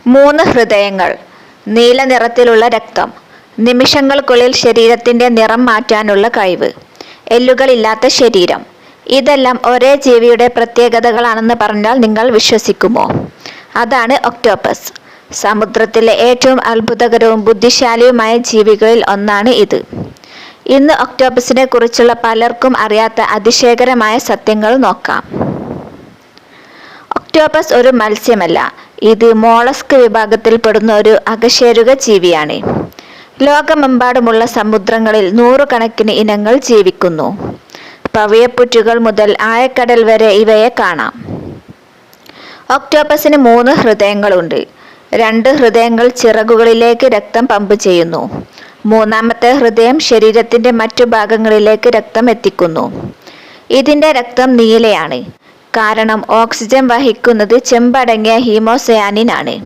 3 ഹൃദയങ്ങൾ. നീല നിറത്തിലുള്ള രക്തം. നിമിഷങ്ങൾക്കുള്ളിൽ ശരീരത്തിന്റെ നിറം മാറ്റാനുള്ള കഴിവ്. എല്ലുകളില്ലാത്ത ശരീരം. ഇതെല്ലാം ഒരേ ജീവിയുടെ പ്രത്യേകതകളാണെന്ന് പറഞ്ഞാൽ നിങ്ങൾ വിശ്വസിക്കുമോ? അതാണ് ഒക്ടോപസ്. സമുദ്രത്തിലെ ഏറ്റവും അത്ഭുതകരവും ബുദ്ധിശാലിയുമായ ജീവികളിൽ ഒന്നാണ് ഇത്. ഇന്ന് ഒക്ടോപസിനെ കുറിച്ചുള്ള പലർക്കും അറിയാത്ത അതിശയകരമായ സത്യങ്ങൾ നോക്കാം. ഒക്ടോപസ് ഒരു മത്സ്യമല്ല. ഇത് മോളസ്ക് വിഭാഗത്തിൽപ്പെടുന്ന ഒരു അകശേരുക ജീവിയാണ്. ലോകമെമ്പാടുമുള്ള സമുദ്രങ്ങളിൽ നൂറുകണക്കിന് ഇനങ്ങൾ ജീവിക്കുന്നു. പവിഴപ്പുറ്റുകൾ മുതൽ ആഴക്കടൽ വരെ ഇവയെ കാണാം. ഒക്ടോപസിന് 3 ഹൃദയങ്ങളുണ്ട്. 2 ഹൃദയങ്ങൾ ചിറകുകളിലേക്ക് രക്തം പമ്പ് ചെയ്യുന്നു. മൂന്നാമത്തെ ഹൃദയം ശരീരത്തിന്റെ മറ്റു ഭാഗങ്ങളിലേക്ക് രക്തം എത്തിക്കുന്നു. ഇതിന്റെ രക്തം നീലയാണ്, കാരണം ഓക്സിജൻ വഹിക്കുന്നത് ചെമ്പടങ്ങിയ ഹീമോസയാനിൻ ആണ്.